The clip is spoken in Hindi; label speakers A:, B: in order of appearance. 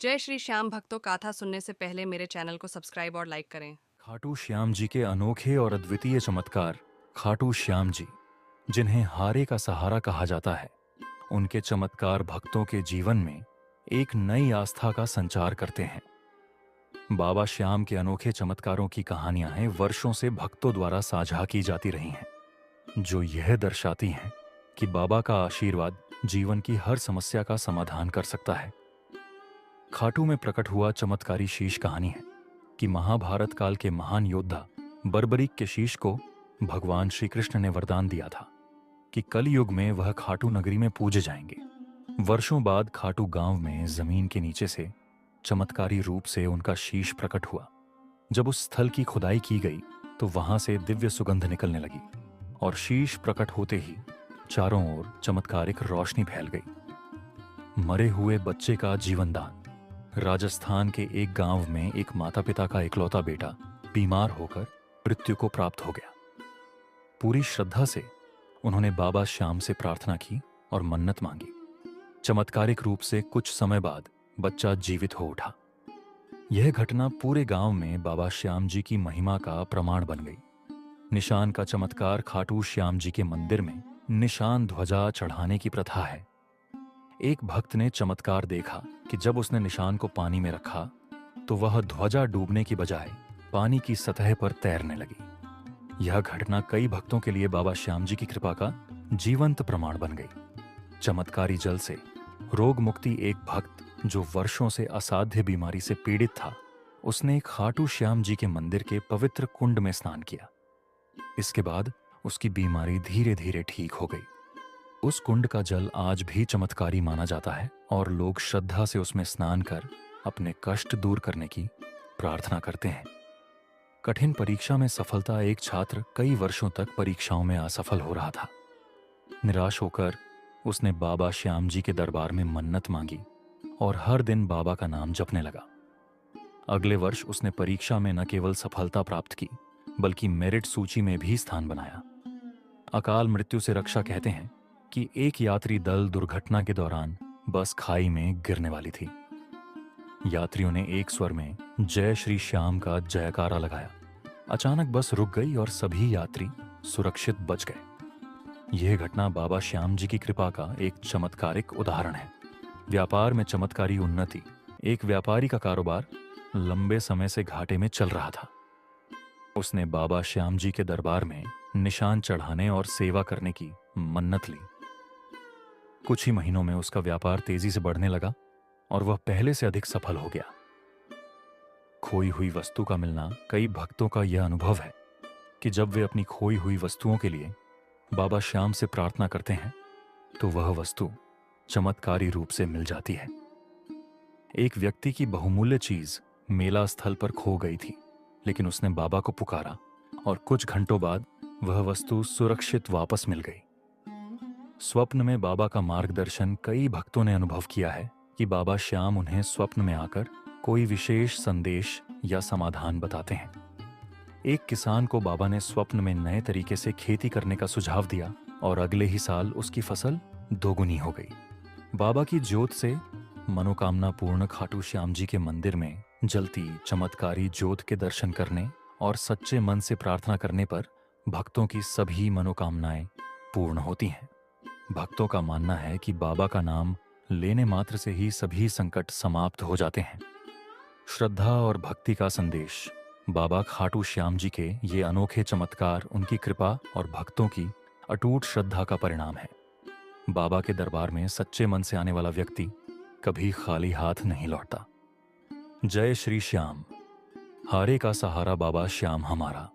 A: जय श्री श्याम भक्तों, गाथा सुनने से पहले मेरे चैनल को सब्सक्राइब और लाइक करें।
B: खाटू श्याम जी के अनोखे और अद्वितीय चमत्कार। खाटू श्याम जी, जिन्हें हारे का सहारा कहा जाता है, उनके चमत्कार भक्तों के जीवन में एक नई आस्था का संचार करते हैं। बाबा श्याम के अनोखे चमत्कारों की कहानियां वर्षों से भक्तों द्वारा साझा की जाती रही हैं, जो यह दर्शाती हैं कि बाबा का आशीर्वाद जीवन की हर समस्या का समाधान कर सकता है। खाटू में प्रकट हुआ चमत्कारी शीश कहानी है कि महाभारत काल के महान योद्धा बर्बरीक के शीश को भगवान श्री कृष्ण ने वरदान दिया था कि कलयुग में वह खाटू नगरी में पूजे जाएंगे। वर्षों बाद खाटू गांव में जमीन के नीचे से चमत्कारी रूप से उनका शीश प्रकट हुआ। जब उस स्थल की खुदाई की गई तो वहां से दिव्य सुगंध निकलने लगी और शीश प्रकट होते ही चारों ओर चमत्कारिक रोशनी फैल गई। मरे हुए बच्चे का जीवनदान। राजस्थान के एक गांव में एक माता पिता का इकलौता बेटा बीमार होकर मृत्यु को प्राप्त हो गया। पूरी श्रद्धा से उन्होंने बाबा श्याम से प्रार्थना की और मन्नत मांगी। चमत्कारिक रूप से कुछ समय बाद बच्चा जीवित हो उठा। यह घटना पूरे गांव में बाबा श्याम जी की महिमा का प्रमाण बन गई। निशान का चमत्कार। खाटू श्याम जी के मंदिर में निशान ध्वजा चढ़ाने की प्रथा है। एक भक्त ने चमत्कार देखा कि जब उसने निशान को पानी में रखा तो वह ध्वजा डूबने की बजाय पानी की सतह पर तैरने लगी। यह घटना कई भक्तों के लिए बाबा श्याम जी की कृपा का जीवंत प्रमाण बन गई। चमत्कारी जल से रोग मुक्ति। एक भक्त जो वर्षों से असाध्य बीमारी से पीड़ित था, उसने खाटू श्याम जी के मंदिर के पवित्र कुंड में स्नान किया। इसके बाद उसकी बीमारी धीरे धीरे ठीक हो गई। उस कुंड का जल आज भी चमत्कारी माना जाता है और लोग श्रद्धा से उसमें स्नान कर अपने कष्ट दूर करने की प्रार्थना करते हैं। कठिन परीक्षा में सफलता। एक छात्र कई वर्षों तक परीक्षाओं में असफल हो रहा था। निराश होकर उसने बाबा श्याम जी के दरबार में मन्नत मांगी और हर दिन बाबा का नाम जपने लगा। अगले वर्ष उसने परीक्षा में न केवल सफलता प्राप्त की, बल्कि मेरिट सूची में भी स्थान बनाया। अकाल मृत्यु से रक्षा। कहते हैं कि एक यात्री दल दुर्घटना के दौरान बस खाई में गिरने वाली थी। यात्रियों ने एक स्वर में जय श्री श्याम का जयकारा लगाया। अचानक बस रुक गई और सभी यात्री सुरक्षित बच गए। यह घटना बाबा श्याम जी की कृपा का एक चमत्कारिक उदाहरण है। व्यापार में चमत्कारी उन्नति। एक व्यापारी का कारोबार लंबे समय से घाटे में चल रहा था। उसने बाबा श्याम जी के दरबार में निशान चढ़ाने और सेवा करने की मन्नत ली। कुछ ही महीनों में उसका व्यापार तेजी से बढ़ने लगा और वह पहले से अधिक सफल हो गया। खोई हुई वस्तु का मिलना। कई भक्तों का यह अनुभव है कि जब वे अपनी खोई हुई वस्तुओं के लिए बाबा श्याम से प्रार्थना करते हैं तो वह वस्तु चमत्कारी रूप से मिल जाती है। एक व्यक्ति की बहुमूल्य चीज मेला स्थल पर खो गई थी, लेकिन उसने बाबा को पुकारा और कुछ घंटों बाद वह वस्तु सुरक्षित वापस मिल गई। स्वप्न में बाबा का मार्गदर्शन। कई भक्तों ने अनुभव किया है कि बाबा श्याम उन्हें स्वप्न में आकर कोई विशेष संदेश या समाधान बताते हैं। एक किसान को बाबा ने स्वप्न में नए तरीके से खेती करने का सुझाव दिया और अगले ही साल उसकी फसल दोगुनी हो गई। बाबा की ज्योत से मनोकामना पूर्ण। खाटू श्याम जी के मंदिर में जलती चमत्कारी ज्योत के दर्शन करने और सच्चे मन से प्रार्थना करने पर भक्तों की सभी मनोकामनाएं पूर्ण होती हैं। भक्तों का मानना है कि बाबा का नाम लेने मात्र से ही सभी संकट समाप्त हो जाते हैं। श्रद्धा और भक्ति का संदेश। बाबा खाटू श्याम जी के ये अनोखे चमत्कार उनकी कृपा और भक्तों की अटूट श्रद्धा का परिणाम है। बाबा के दरबार में सच्चे मन से आने वाला व्यक्ति कभी खाली हाथ नहीं लौटता। जय श्री श्याम। हारे का सहारा बाबा श्याम हमारा।